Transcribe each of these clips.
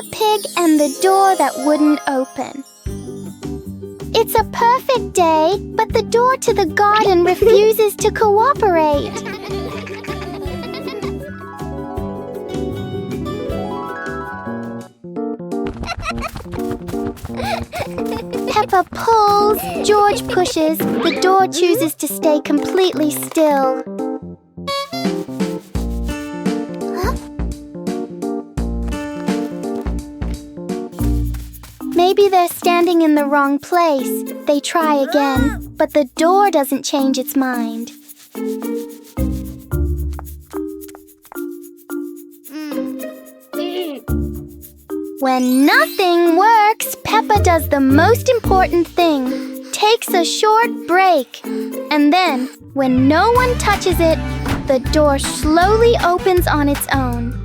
Peppa Pig and the door that wouldn't open. It's a perfect day, but the door to the garden refuses to cooperate. Peppa pulls, George pushes, the door chooses to stay completely still. Maybe they're standing in the wrong place. They try again, but the door doesn't change its mind. When nothing works, Peppa does the most important thing, takes a short break. And then, when no one touches it, the door slowly opens on its own.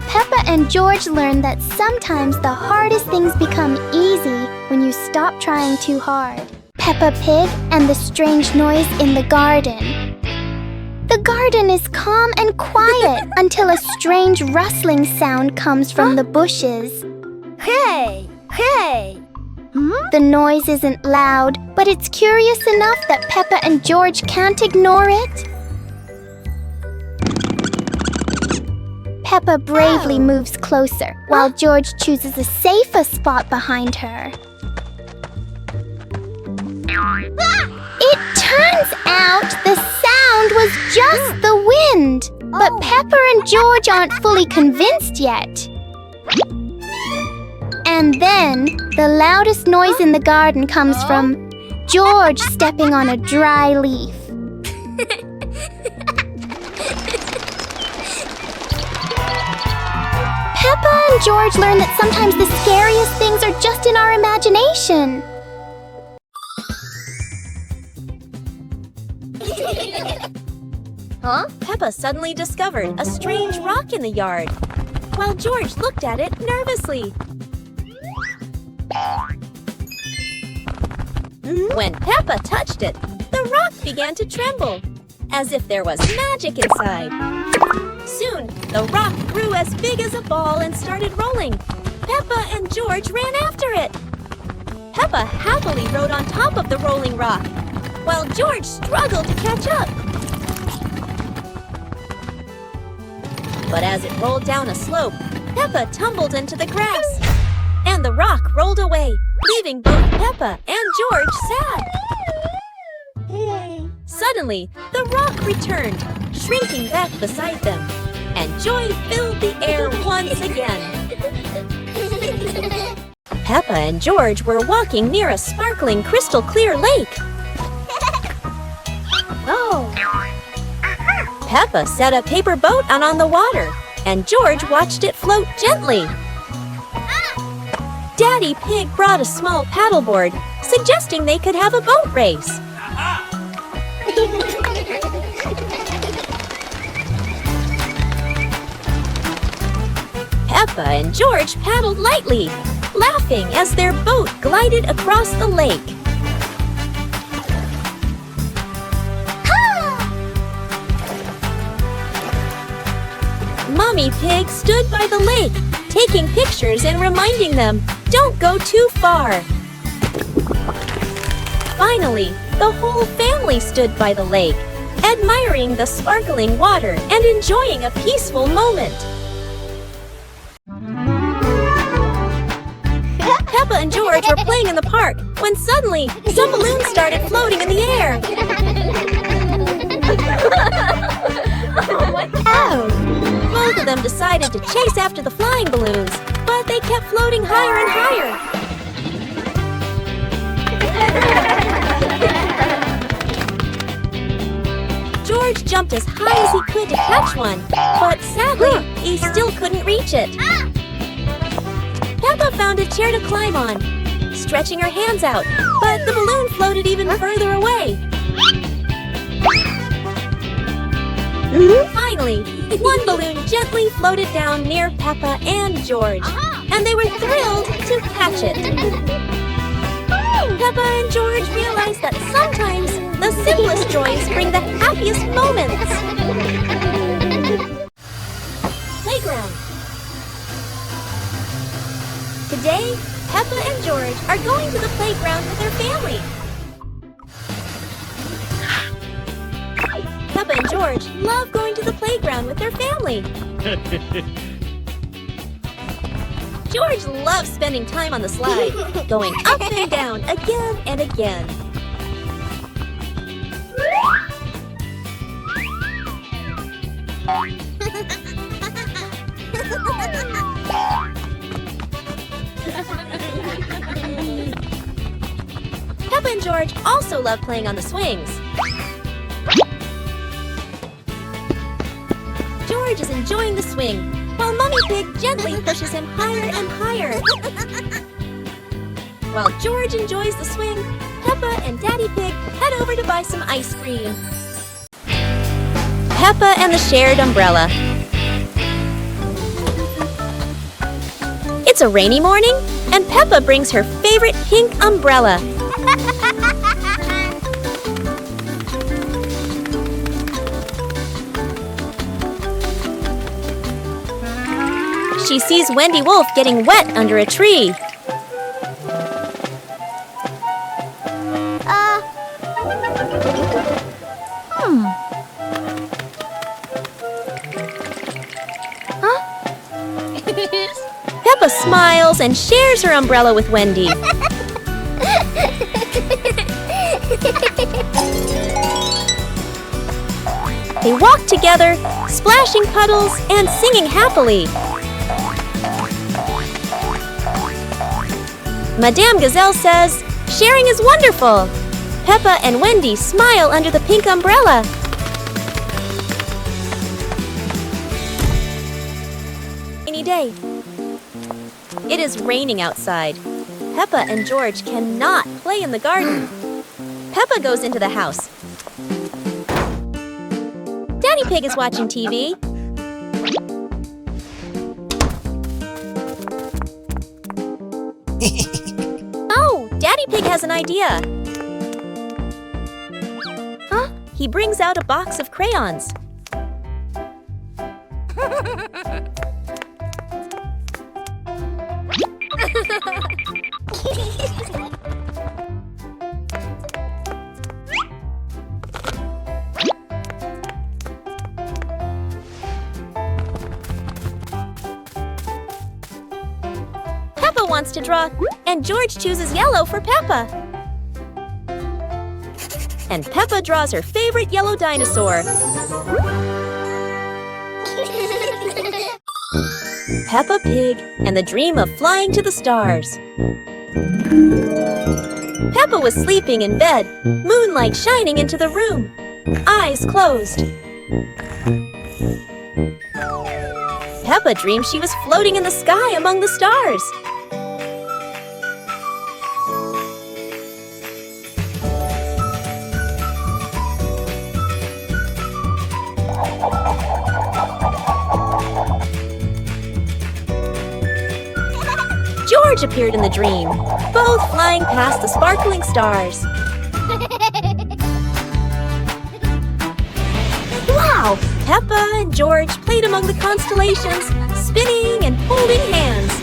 Peppa and George learn that sometimes the hardest things become easy when you stop trying too hard. Peppa Pig and the strange noise in the garden. The garden is calm and quiet until a strange rustling sound comes from the bushes. Hey! Hey! The noise isn't loud, but it's curious enough that Peppa and George can't ignore it. Peppa bravely moves closer, while George chooses a safer spot behind her. It turns out the sound was just the wind, but Peppa and George aren't fully convinced yet. And then, the loudest noise in the garden comes from George stepping on a dry leaf. Peppa and George learn that sometimes the scariest things are just in our imagination. Peppa suddenly discovered a strange rock in the yard, while George looked at it nervously. When Peppa touched it, the rock began to tremble, as if there was magic inside. Soon, the rock grew as big as a ball and started rolling. Peppa and George ran after it. Peppa happily rode on top of the rolling rock, while George struggled to catch up. But as it rolled down a slope, Peppa tumbled into the grass, and the rock rolled away, leaving both Peppa and George sad. Suddenly, the rock returned, shrinking back beside them, and joy filled the air once again. Peppa and George were walking near a sparkling crystal-clear lake. Peppa set a paper boat out on the water, and George watched it float gently. Daddy Pig brought a small paddleboard, suggesting they could have a boat race. Peppa and George paddled lightly, laughing as their boat glided across the lake. Mommy Pig stood by the lake, taking pictures and reminding them, don't go too far. Finally, the whole family stood by the lake, admiring the sparkling water and enjoying a peaceful moment. Peppa and George were playing in the park when suddenly some balloons started floating in the air. Both of them decided to chase after the flying balloons, but they kept floating higher and higher. George jumped as high as he could to catch one, but sadly, he still couldn't reach it. Peppa found a chair to climb on, stretching her hands out, but the balloon floated even further away. Finally, one balloon gently floated down near Peppa and George, and they were thrilled to catch it. Peppa and George realized that sometimes the simplest joys bring the happiest moments. Playground. Today, Peppa and George are going to the playground with their family. Peppa and George love going to the playground with their family. George loves spending time on the slide, going up and down again and again. Peppa and George also love playing on the swings. George is enjoying the swing, while Mummy Pig gently pushes him higher and higher. While George enjoys the swing, Peppa and Daddy Pig head over to buy some ice cream. Peppa and the shared umbrella. It's a rainy morning, and Peppa brings her favorite pink umbrella. She sees Wendy Wolf getting wet under a tree. Peppa smiles and shares her umbrella with Wendy. They walk together, splashing puddles and singing happily. Madame Gazelle says, "Sharing is wonderful." Peppa and Wendy smile under the pink umbrella. Rainy day. It is raining outside. Peppa and George cannot play in the garden. Peppa goes into the house. Daddy Pig is watching TV. Oh, Daddy Pig has an idea. He brings out a box of crayons. Peppa wants to draw, and George chooses yellow for Peppa. And Peppa draws her favorite yellow dinosaur. Peppa Pig and the dream of flying to the stars. Peppa was sleeping in bed, moonlight shining into the room, eyes closed. Peppa dreamed she was floating in the sky among the stars. George appeared in the dream, both flying past the sparkling stars. Wow! Peppa and George played among the constellations, spinning and holding hands.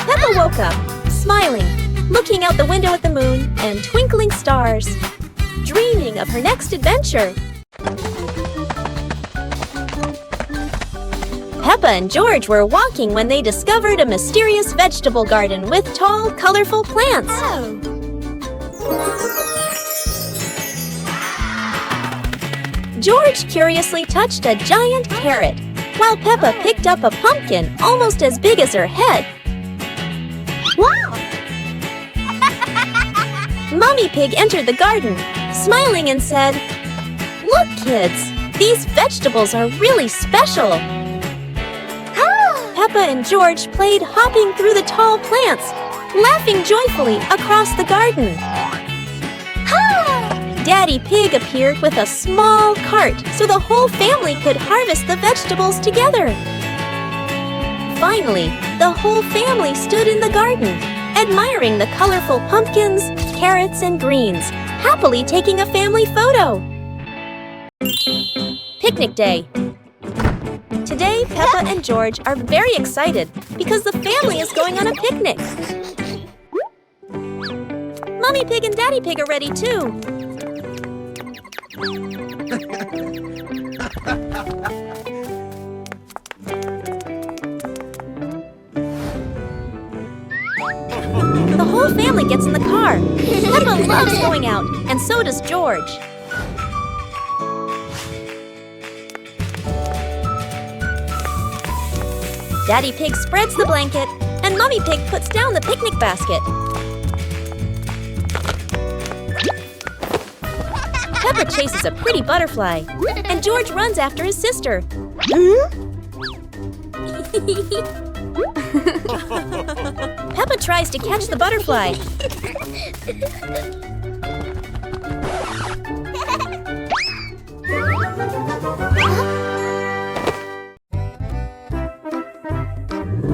Peppa woke up, smiling, looking out the window at the moon and twinkling stars, dreaming of her next adventure. Peppa and George were walking when they discovered a mysterious vegetable garden with tall, colorful plants. George curiously touched a giant carrot, while Peppa picked up a pumpkin almost as big as her head. Wow! Mummy Pig entered the garden, smiling and said, "Look, kids, these vegetables are really special." Peppa and George played hopping through the tall plants, laughing joyfully across the garden. Daddy Pig appeared with a small cart so the whole family could harvest the vegetables together. Finally, the whole family stood in the garden, admiring the colorful pumpkins, carrots, and greens, happily taking a family photo. picnic day. Today, Peppa and George are very excited because the family is going on a picnic. Mommy Pig and Daddy Pig are ready too. The whole family gets in the car. Peppa loves going out, and so does George. Daddy Pig spreads the blanket, and Mommy Pig puts down the picnic basket. Peppa chases a pretty butterfly, and George runs after his sister. Peppa tries to catch the butterfly.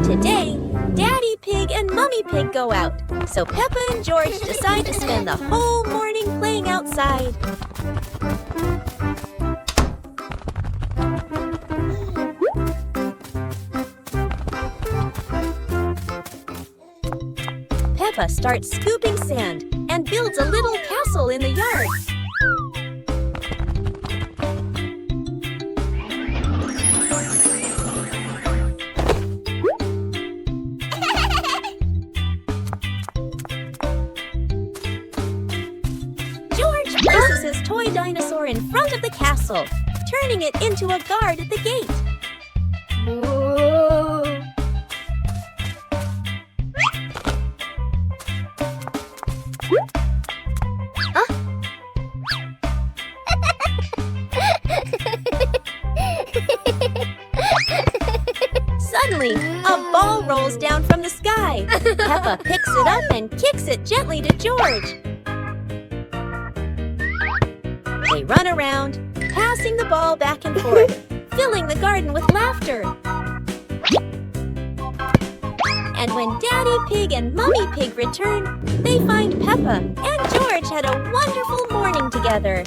Today, Daddy Pig and Mommy Pig go out, so Peppa and George decide to spend the whole morning playing outside. Peppa starts scooping sand and builds a little castle in the yard. George places his toy dinosaur in front of the castle, turning it into a guard at the gate. Suddenly, a ball rolls down from the sky. Peppa picks it up and kicks it gently to George. They run around, passing the ball back and forth, filling the garden with laughter. And when Daddy Pig and Mommy Pig return, they find Peppa and George had a wonderful morning together.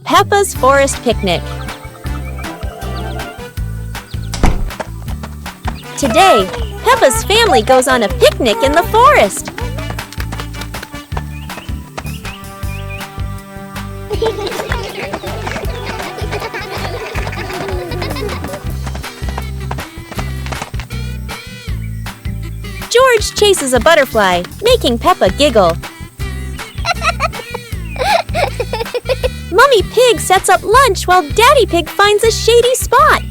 Peppa's Forest Picnic. Today, Peppa's family goes on a picnic in the forest. George chases a butterfly, making Peppa giggle. Mommy Pig sets up lunch while Daddy Pig finds a shady spot.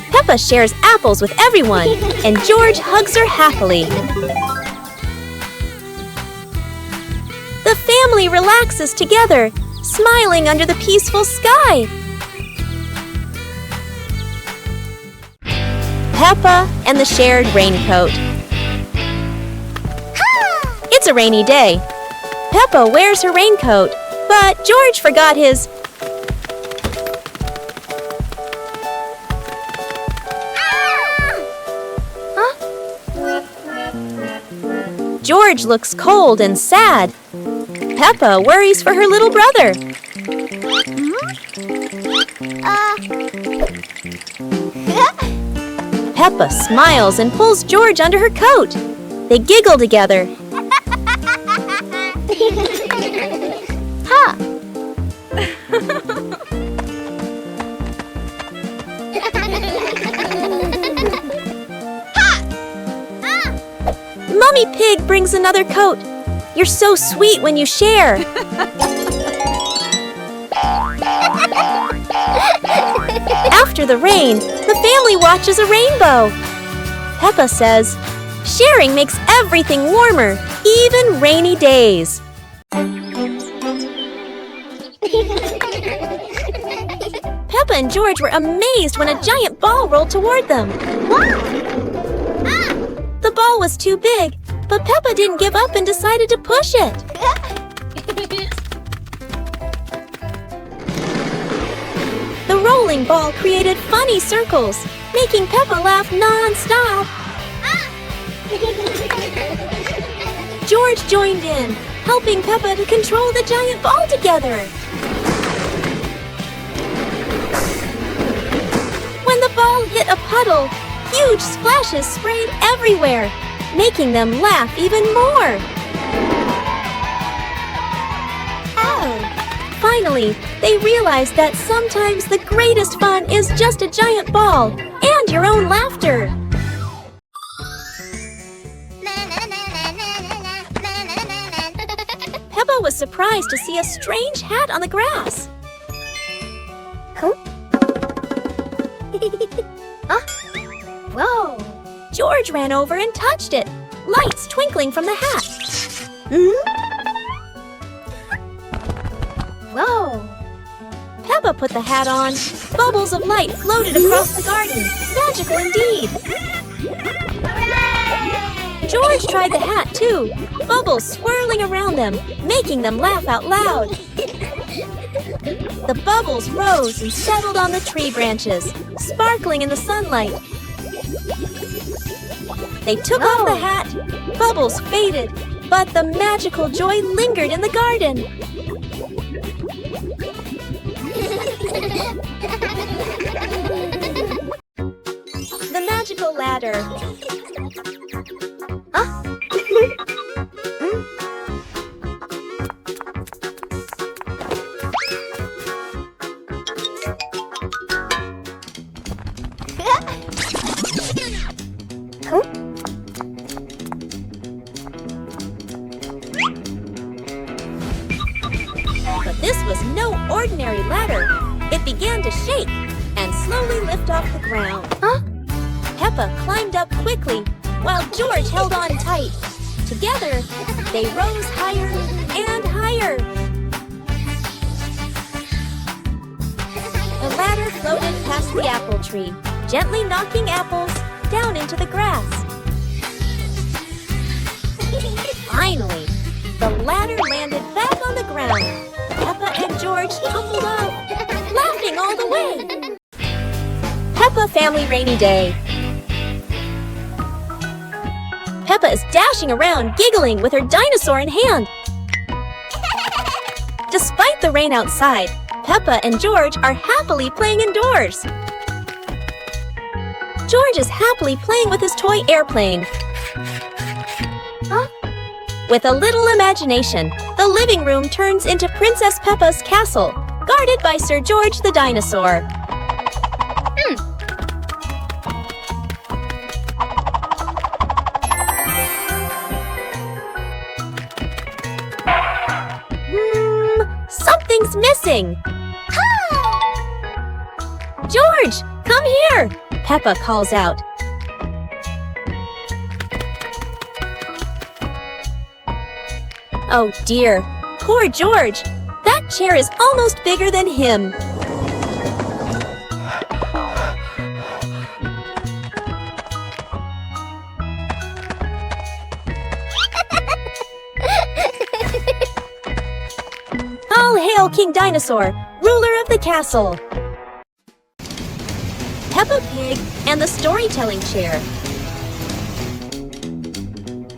Peppa shares apples with everyone, and George hugs her happily. The family relaxes together, smiling under the peaceful sky. Peppa and the shared raincoat. It's a rainy day. Peppa wears her raincoat, but George forgot his. George looks cold and sad. Peppa worries for her little brother. Peppa smiles and pulls George under her coat. They giggle together. Ha! Mommy Pig brings another coat. You're so sweet when you share. After the rain, the family watches a rainbow. Peppa says, "Sharing makes everything warmer, even rainy days." Peppa and George were amazed when a giant ball rolled toward them. The ball was too big, but Peppa didn't give up and decided to push it. The rolling ball created funny circles, making Peppa laugh non-stop. George joined in, helping Peppa to control the giant ball together. When the ball hit a puddle, huge splashes sprayed everywhere, making them laugh even more. Finally, they realized that sometimes the greatest fun is just a giant ball and your own laughter. Peppa was surprised to see a strange hat on the grass. Whoa! George ran over and touched it, lights twinkling from the hat. Whoa! Peppa put the hat on. Bubbles of light floated across the garden. Magical indeed. George tried the hat too, bubbles swirling around them, making them laugh out loud. The bubbles rose and settled on the tree branches, sparkling in the sunlight. They took off the hat, bubbles faded, but the magical joy lingered in the garden. The magical ladder. But this was no ordinary ladder. It began to shake and slowly lift off the ground. Peppa climbed up quickly while George held on tight. Together, they rose higher and higher. The ladder floated past the apple tree, gently knocking apples down into the grass. Finally, the ladder landed back on the ground. Peppa and George tumbled off, laughing all the way. Peppa Family Rainy Day. Peppa is dashing around, giggling with her dinosaur in hand. Despite the rain outside, Peppa and George are happily playing indoors. George is happily playing with his toy airplane. With a little imagination, the living room turns into Princess Peppa's castle, guarded by Sir George the dinosaur. Something's missing. George, come here, Peppa calls out. Oh dear, poor George. That chair is almost bigger than him. All hail King Dinosaur, ruler of the castle. Peppa Pig and the storytelling chair.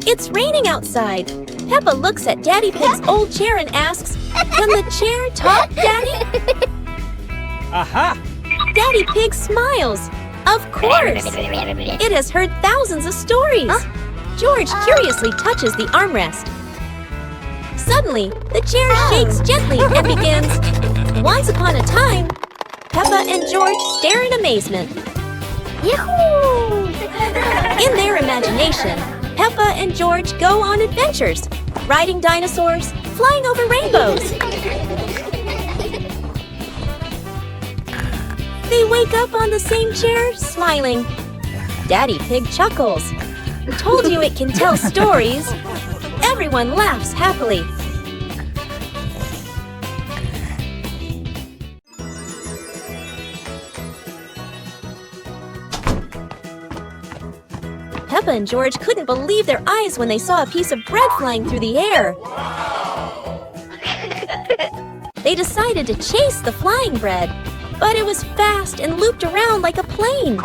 It's raining outside. Peppa looks at Daddy Pig's old chair and asks, "Can the chair talk, Daddy?" Aha! Daddy Pig smiles. Of course! It has heard thousands of stories. George curiously touches the armrest. Suddenly, the chair shakes gently and begins, "Once upon a time." Peppa and George stare in amazement. Yahoo! In their imagination, Peppa and George go on adventures, riding dinosaurs, flying over rainbows. They wake up on the same chair, smiling. Daddy Pig chuckles. Told you it can tell stories. Everyone laughs happily. Peppa and George couldn't believe their eyes when they saw a piece of bread flying through the air. They decided to chase the flying bread, but it was fast and looped around like a plane.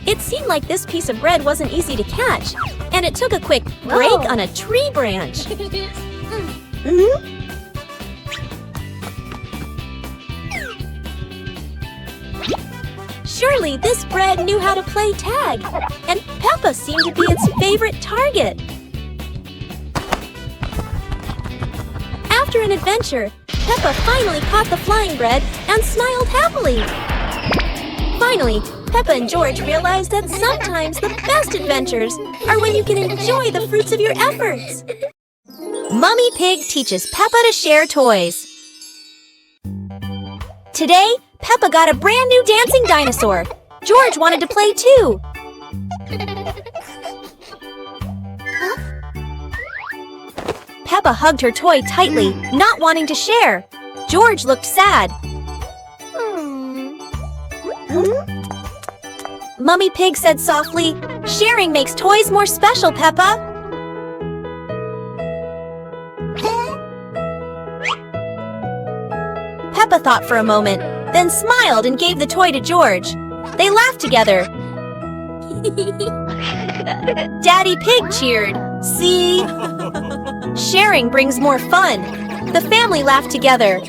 It It seemed like this piece of bread wasn't easy to catch, and it took a quick break on a tree branch. Surely this bread knew how to play tag, and Peppa seemed to be its favorite target. After an adventure, Peppa finally caught the flying bread and smiled happily. Finally, Peppa and George realized that sometimes the best adventures are when you can enjoy the fruits of your efforts. Mummy Pig teaches Peppa to share toys. Today, Peppa got a brand new dancing dinosaur. George wanted to play too. Peppa hugged her toy tightly, not wanting to share. George looked sad. Mummy Pig said softly, "Sharing makes toys more special, Peppa." Peppa thought for a moment, then smiled and gave the toy to George. They laughed together. Daddy Pig cheered. "See? Sharing brings more fun." The family laughed together.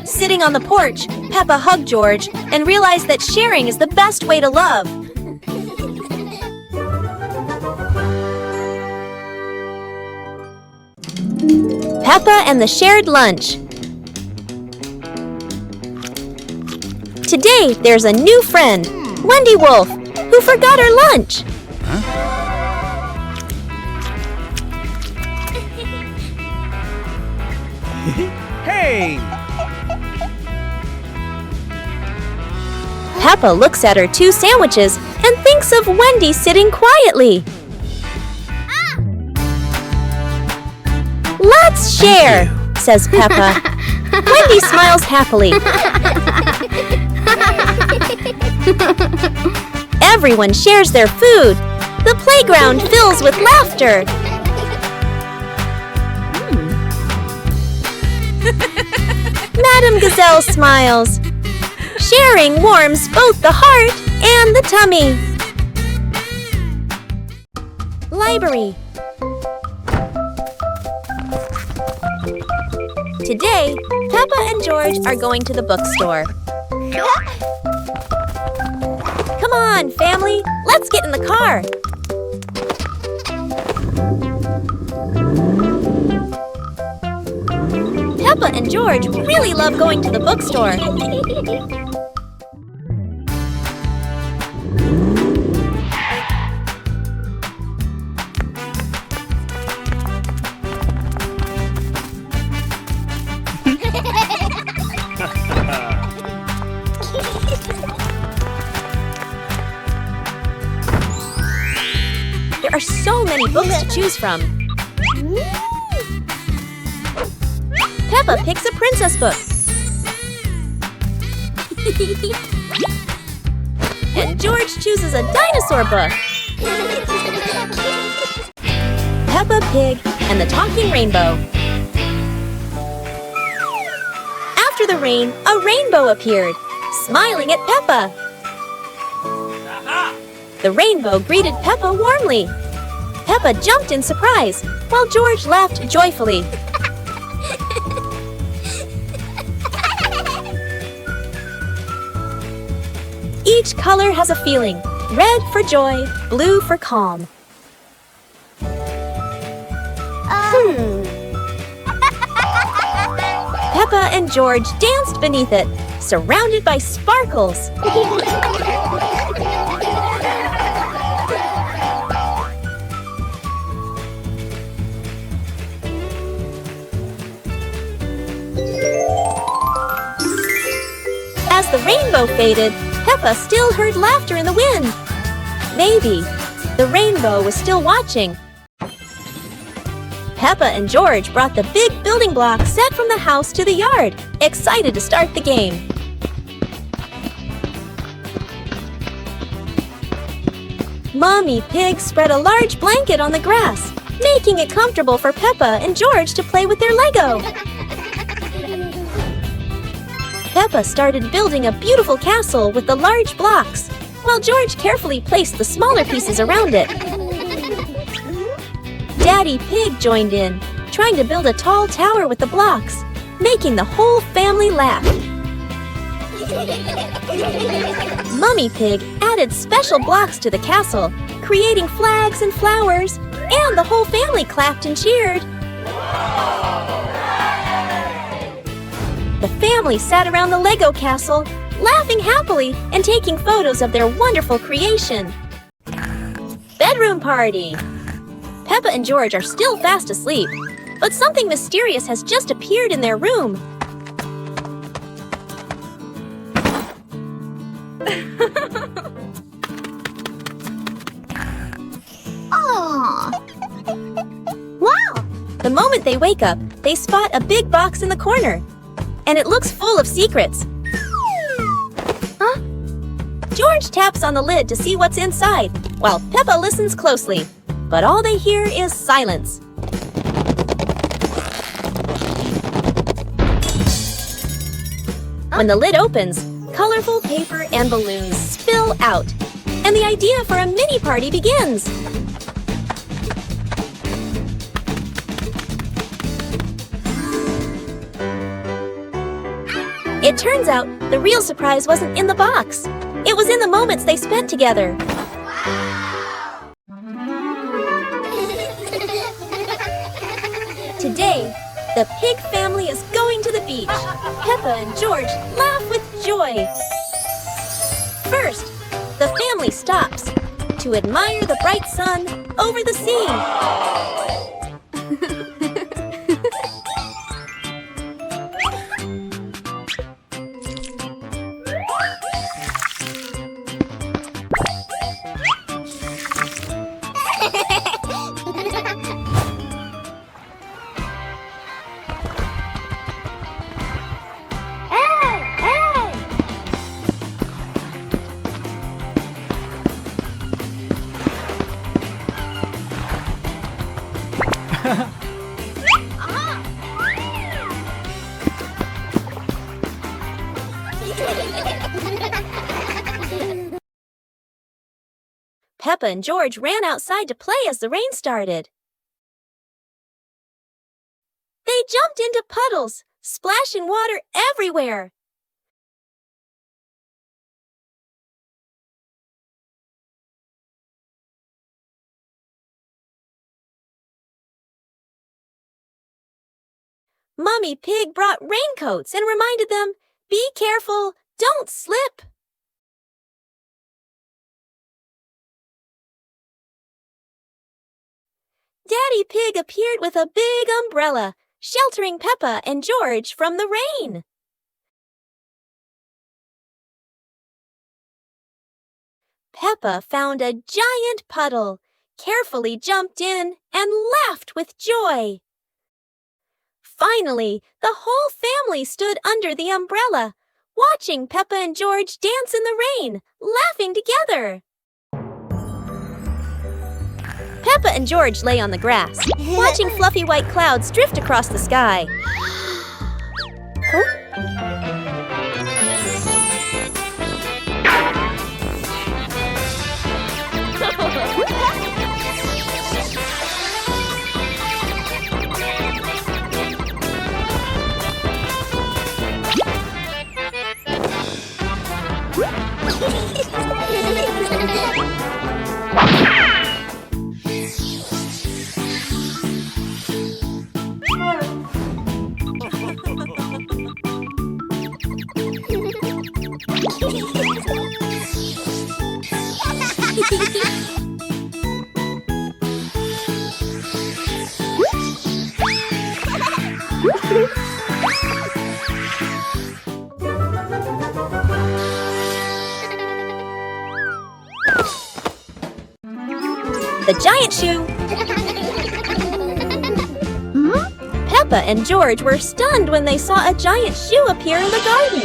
Sitting on the porch, Peppa hugged George and realized that sharing is the best way to love. Peppa and the shared lunch. Today, there's a new friend, Wendy Wolf, who forgot her lunch. Hey! Peppa looks at her 2 sandwiches and thinks of Wendy sitting quietly. "Let's share," says Peppa. Wendy smiles happily. Everyone shares their food. The playground fills with laughter. Madame Gazelle smiles. Sharing warms both the heart and the tummy. Library. Today, Peppa and George are going to the bookstore. Come on, family, let's get in the car. Peppa and George really love going to the bookstore. There are so many books to choose from. Peppa picks a princess book. And George chooses a dinosaur book. Peppa Pig and the Talking Rainbow. After the rain, a rainbow appeared, smiling at Peppa. The rainbow greeted Peppa warmly. Peppa jumped in surprise, while George laughed joyfully. Each color has a feeling. Red for joy, blue for calm. Peppa and George danced beneath it, surrounded by sparkles. As the rainbow faded, Peppa still heard laughter in the wind. Maybe the rainbow was still watching. Peppa and George brought the big building block set from the house to the yard, excited to start the game. Mommy Pig spread a large blanket on the grass, making it comfortable for Peppa and George to play with their Lego. Peppa Peppa started building a beautiful castle with the large blocks, while George carefully placed the smaller pieces around it. Daddy Pig joined in, trying to build a tall tower with the blocks, making the whole family laugh. Mummy Pig added special blocks to the castle, creating flags and flowers, and the whole family clapped and cheered. The family sat around the Lego castle, laughing happily and taking photos of their wonderful creation. Bedroom party! Peppa and George are still fast asleep, but something mysterious has just appeared in their room. Wow! The moment they wake up, they spot a big box in the corner, and it looks full of secrets. Huh? George taps on the lid to see what's inside, while Peppa listens closely, but all they hear is silence. When the lid opens, colorful paper and balloons spill out, and the idea for a mini party begins. It turns out the real surprise wasn't in the box. It was in the moments they spent together. Today, the Pig family is going to the beach. Peppa and George laugh with joy. First, the family stops to admire the bright sun over the sea. Peppa and George ran outside to play as the rain started. They jumped into puddles, splashing water everywhere. Mummy Pig brought raincoats and reminded them, "Be careful, don't slip." Daddy Pig appeared with a big umbrella, sheltering Peppa and George from the rain. Peppa found a giant puddle, carefully jumped in, and laughed with joy. Finally, the whole family stood under the umbrella, watching Peppa and George dance in the rain, laughing together. Peppa and George lay on the grass, watching fluffy white clouds drift across the sky. The giant shoe! Peppa and George were stunned when they saw a giant shoe appear in the garden.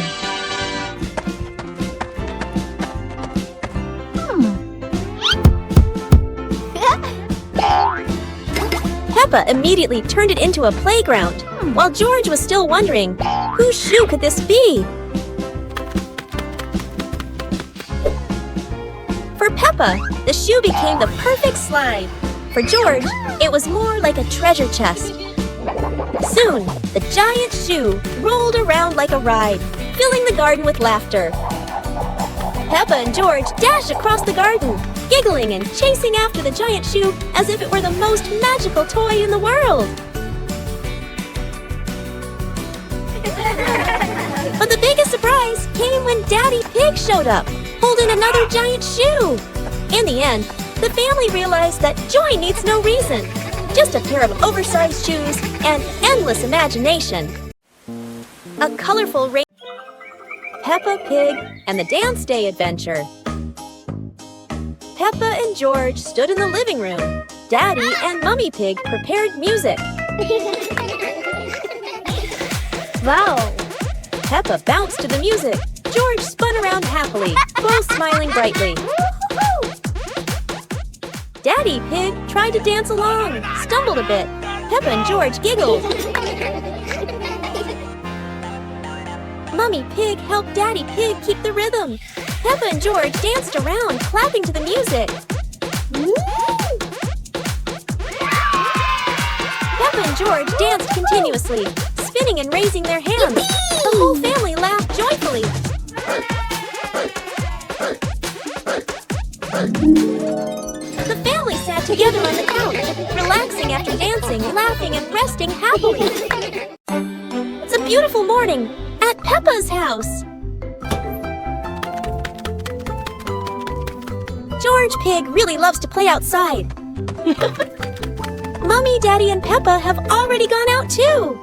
Peppa immediately turned it into a playground, while George was still wondering, whose shoe could this be? Peppa, the shoe became the perfect slide. For George, it was more like a treasure chest. Soon, the giant shoe rolled around like a ride, filling the garden with laughter. Peppa and George dashed across the garden, giggling and chasing after the giant shoe as if it were the most magical toy in the world. But the biggest surprise came when Daddy Pig showed up, holding another giant shoe. In the end, the family realized that joy needs no reason, just a pair of oversized shoes and endless imagination. A colorful rainbow. Peppa Pig and the Dance Day Adventure. Peppa and George stood in the living room. Daddy and Mummy Pig prepared music. Wow! Peppa bounced to the music. George spun around happily, both smiling brightly. Daddy Pig tried to dance along, stumbled a bit. Peppa and George giggled. Mummy Pig helped Daddy Pig keep the rhythm. Peppa and George danced around, clapping to the music. Peppa and George danced continuously, spinning and raising their hands. The whole family laughed joyfully. The family sat together on the couch, relaxing after dancing, laughing, and resting happily. It's a beautiful morning at Peppa's house. George Pig really loves to play outside. Mummy, Daddy, and Peppa have already gone out too.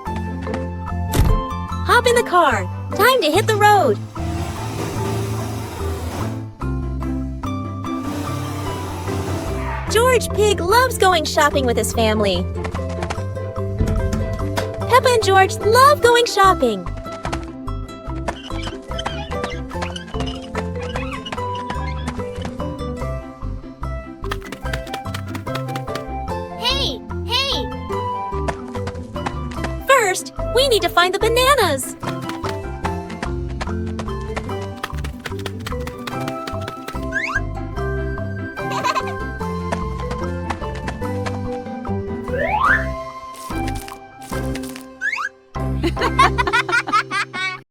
Hop in the car. Time to hit the road. George Pig loves going shopping with his family. Peppa and George love going shopping. Hey! First, we need to find the bananas.